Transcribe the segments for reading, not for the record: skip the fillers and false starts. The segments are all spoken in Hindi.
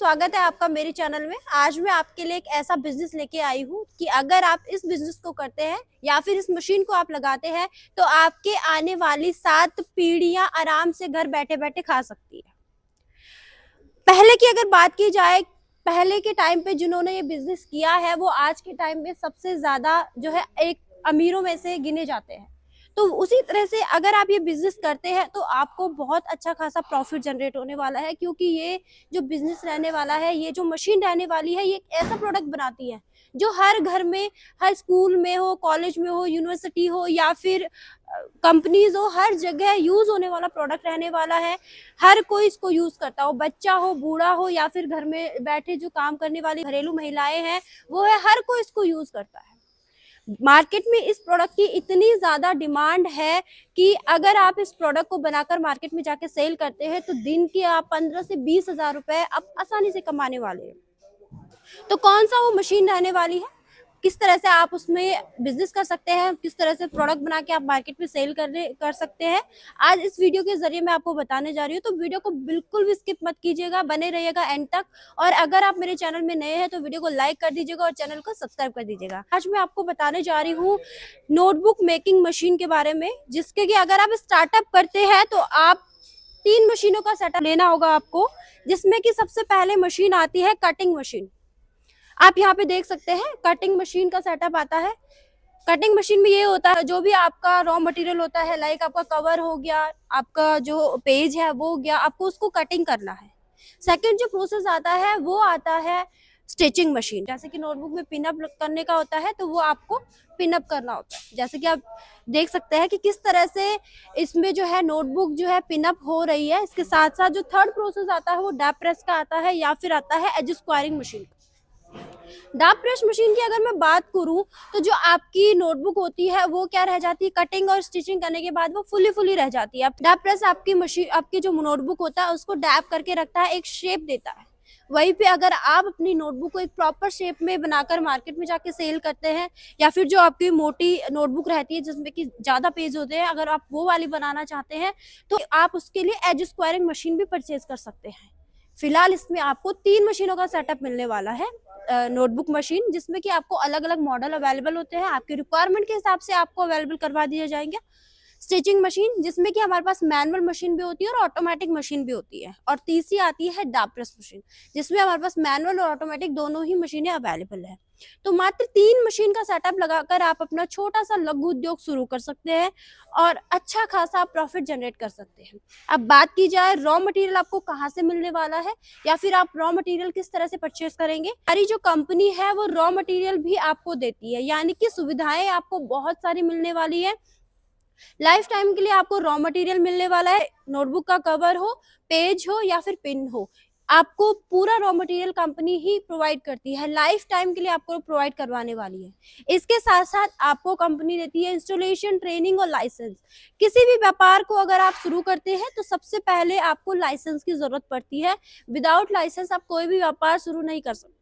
स्वागत है आपका मेरे चैनल में। आज मैं आपके लिए एक ऐसा बिजनेस लेके आई हूँ कि अगर आप इस बिजनेस को करते हैं या फिर इस मशीन को आप लगाते हैं तो आपके आने वाली 7 पीढ़ियां आराम से घर बैठे बैठे खा सकती है। पहले की अगर बात की जाए, पहले के टाइम पे जिन्होंने ये बिजनेस किया है वो आज के टाइम में सबसे ज्यादा जो है एक अमीरों में से गिने जाते हैं। तो उसी तरह से अगर आप ये बिजनेस करते हैं तो आपको बहुत अच्छा खासा प्रॉफिट जनरेट होने वाला है, क्योंकि ये जो बिजनेस रहने वाला है, ये जो मशीन रहने वाली है, ये एक ऐसा प्रोडक्ट बनाती है जो हर घर में, हर स्कूल में हो, कॉलेज में हो, यूनिवर्सिटी हो या फिर कंपनीज हो, हर जगह यूज होने वाला प्रोडक्ट रहने वाला है। हर कोई इसको यूज करता हो, बच्चा हो, बूढ़ा हो या फिर घर में बैठे जो काम करने वाली घरेलू महिलाएं हैं वो है, हर कोई इसको यूज करता है। मार्केट में इस प्रोडक्ट की इतनी ज्यादा डिमांड है कि अगर आप इस प्रोडक्ट को बनाकर मार्केट में जाके सेल करते हैं तो दिन की आप 15 से 20 हजार रुपए आप आसानी से कमाने वाले हैं। तो कौन सा वो मशीन रहने वाली है, किस तरह से आप उसमें बिजनेस कर सकते हैं, किस तरह से प्रोडक्ट बना के आप मार्केट में सेल कर सकते हैं, आज इस वीडियो के जरिए मैं आपको बताने जा रही हूँ। तो वीडियो को बिल्कुल भी स्किप मत कीजिएगा, बने रहिएगा एंड तक। और अगर आप मेरे चैनल में नए हैं तो वीडियो को लाइक कर दीजिएगा और चैनल को सब्सक्राइब कर दीजिएगा। आज मैं आपको बताने जा रही हूँ नोटबुक मेकिंग मशीन के बारे में, जिसके कि अगर आप स्टार्टअप करते हैं तो आप 3 मशीनों का सेटअप लेना होगा आपको, जिसमें कि सबसे पहले मशीन आती है कटिंग मशीन। आप यहाँ पे देख सकते हैं कटिंग मशीन का सेटअप आता है। कटिंग मशीन में ये होता है, जो भी आपका रॉ मटेरियल होता है, लाइक आपका कवर हो गया, आपका जो पेज है वो हो गया, आपको उसको कटिंग करना है। सेकंड जो प्रोसेस आता है वो आता है स्टिचिंग मशीन। जैसे कि नोटबुक में पिनअप करने का होता है तो वो आपको पिनअप करना होता है। जैसे कि आप देख सकते हैं कि किस तरह से इसमें जो है नोटबुक जो है पिनअप हो रही है। इसके साथ साथ जो थर्ड प्रोसेस आता है वो डैप प्रेस का आता है या फिर आता है edge squaring machine. Dark press machine की अगर मैं बात करूं तो जो आपकी नोटबुक होती है वो क्या रह जाती है, कटिंग और स्टिचिंग करने के बाद वो फुली रह जाती है। डार्क प्रेस आपकी मशीन, आपकी जो नोटबुक होता है उसको डैप करके रखता है, एक शेप देता है। वहीं पे अगर आप अपनी नोटबुक को एक प्रॉपर शेप में बनाकर मार्केट में जाके सेल करते हैं, या फिर जो आपकी मोटी नोटबुक रहती है जिसमें कि ज्यादा पेज होते हैं, अगर आप वो वाली बनाना चाहते हैं तो आप उसके लिए एज स्क्वायरिंग मशीन भी परचेज कर सकते हैं। फिलहाल इसमें आपको 3 मशीनों का सेटअप मिलने वाला है। नोटबुक मशीन जिसमें कि आपको अलग अलग मॉडल अवेलेबल होते हैं, आपके रिक्वायरमेंट के हिसाब से आपको अवेलेबल करवा दिए जाएंगे। स्टिचिंग मशीन जिसमें कि हमारे पास मैनुअल मशीन भी होती है और ऑटोमेटिक मशीन भी होती है। और तीसरी आती है डार्क प्रेस मशीन, जिसमें हमारे पास मैनुअल और ऑटोमेटिक दोनों ही मशीनें अवेलेबल है। तो मात्र 3 मशीन का सेटअप लगाकर आप अपना छोटा सा लघु उद्योग शुरू कर सकते हैं और अच्छा खासा प्रॉफिट जनरेट कर सकते हैं। अब बात की जाए रॉ मटेरियल आपको कहाँ से मिलने वाला है या फिर आप रॉ मटेरियल किस तरह से परचेज करेंगे। हमारी जो कंपनी है वो रॉ मटेरियल भी आपको देती है, यानी कि सुविधाएं आपको बहुत सारी मिलने वाली है। लाइफ टाइम के लिए आपको रॉ मटेरियल मिलने वाला है, नोटबुक का कवर हो, पेज हो या फिर पिन हो, आपको पूरा रॉ मटेरियल कंपनी ही प्रोवाइड करती है, लाइफ टाइम के लिए आपको प्रोवाइड करवाने वाली है। इसके साथ साथ आपको कंपनी देती है इंस्टॉलेशन, ट्रेनिंग और लाइसेंस। किसी भी व्यापार को अगर आप शुरू करते हैं तो सबसे पहले आपको लाइसेंस की जरूरत पड़ती है। विदाउट लाइसेंस आप कोई भी व्यापार शुरू नहीं कर सकते।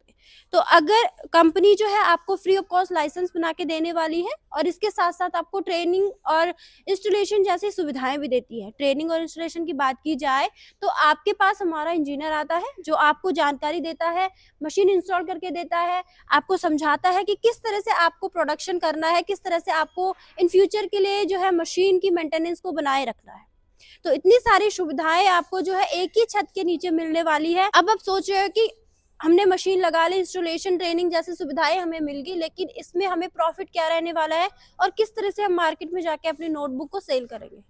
तो अगर कंपनी जो है आपको फ्री ऑफ कॉस्ट लाइसेंस बना के देने वाली है और इसके साथ साथ आपको ट्रेनिंग और इंस्टॉलेशन जैसी सुविधाएं भी देती है। ट्रेनिंग और इंस्टॉलेशन की बात की जाए तो आपके पास हमारा इंजीनियर आता है जो आपको जानकारी देता है, मशीन इंस्टॉल करके देता है, आपको समझाता है कि किस तरह से आपको प्रोडक्शन करना है, किस तरह से आपको इन फ्यूचर के लिए जो है मशीन की मेंटेनेंस को बनाए रखना है। तो इतनी सारी सुविधाएं आपको जो है एक ही छत के नीचे मिलने वाली है। अब आप सोच रहे हो कि हमने मशीन लगा ली, इंस्टॉलेशन, ट्रेनिंग जैसी सुविधाएं हमें मिल गई, लेकिन इसमें हमें प्रॉफिट क्या रहने वाला है और किस तरह से हम मार्केट में जाके अपनी नोटबुक को सेल करेंगे।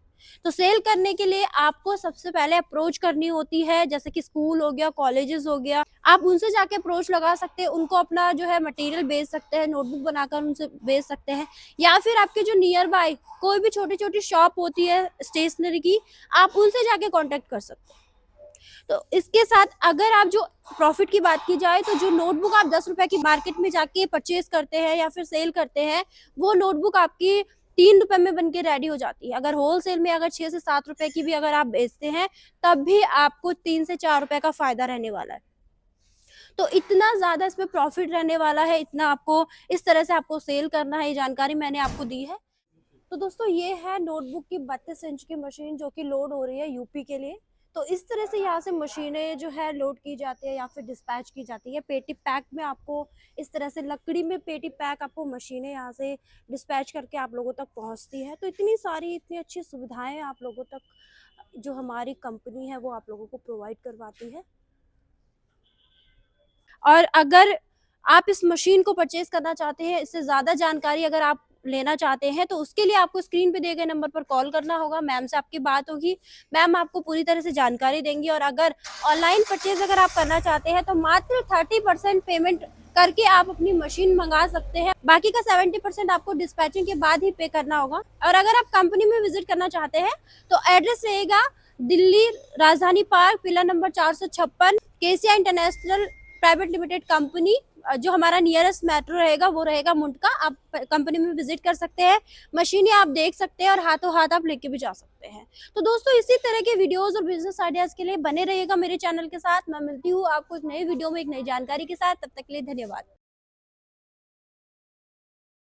तो सेल करने के लिए आपको सबसे पहले अप्रोच करनी होती है, जैसे कि स्कूल हो गया, कॉलेजेस हो गया, आप उनसे जाके अप्रोच लगा सकते हैं, उनको अपना जो है मटेरियल बेच सकते हैं, नोटबुक बनाकर उनसे बेच सकते हैं। या फिर आपके जो नियर बाय कोई भी छोटी छोटी शॉप होती है स्टेशनरी की, आप उनसे जाके कॉन्टेक्ट कर सकते हैं। तो इसके साथ अगर आप जो प्रॉफिट की बात की जाए तो जो नोटबुक आप 10 रुपए की मार्केट में जाके परचेज करते हैं या फिर सेल करते हैं, वो नोटबुक आपकी 3 रुपए में बनके रेडी हो जाती है। अगर होलसेल में अगर 6 से 7 रुपए की भी अगर आप बेचते हैं तब भी आपको 3 से 4 रुपए का फायदा रहने वाला है। तो इतना ज्यादा इसमें प्रॉफिट रहने वाला है, इतना आपको इस तरह से आपको सेल करना है, ये जानकारी मैंने आपको दी है। तो दोस्तों ये है नोटबुक की 32 इंच की मशीन जो कि लोड हो रही है यूपी के लिए। तो इस तरह से यहाँ से मशीनें जो है लोड की जाती है या फिर डिस्पैच की जाती है। पेटी पैक में आपको इस तरह से लकड़ी में पेटी पैक आपको मशीनें यहाँ से डिस्पैच करके आप लोगों तक पहुँचती है। तो इतनी सारी इतनी अच्छी सुविधाएं आप लोगों तक जो हमारी कंपनी है वो आप लोगों को प्रोवाइड करवाती है। और अगर आप इस मशीन को परचेज करना चाहते हैं, इससे ज़्यादा जानकारी अगर आप लेना चाहते हैं, तो उसके लिए आपको स्क्रीन पे दिए गए नंबर पर कॉल करना होगा। मैम से आपकी बात होगी, मैम आपको पूरी तरह से जानकारी देंगी। और अगर ऑनलाइन परचेज अगर आप करना चाहते हैं तो मात्र 30% पेमेंट करके आप अपनी मशीन मंगा सकते हैं। बाकी का 70% आपको डिस्पैचिंग के बाद ही पे करना होगा। और अगर आप कंपनी में विजिट करना चाहते हैं तो एड्रेस रहेगा दिल्ली राजधानी पार्क, पिलर नंबर 456, केसिया इंटरनेशनल प्राइवेट लिमिटेड कंपनी। जो हमारा नियरेस्ट मेट्रो रहेगा वो रहेगा मुंडका। आप कंपनी में विजिट कर सकते हैं, मशीनें आप देख सकते हैं और हाथों हाथ आप लेके भी जा सकते हैं। तो दोस्तों इसी तरह के वीडियोस और बिजनेस आइडियाज के लिए बने रहिएगा मेरे चैनल के साथ। मैं मिलती हूँ आपको एक नई वीडियो में एक नई जानकारी के साथ। तब तक के लिए धन्यवाद।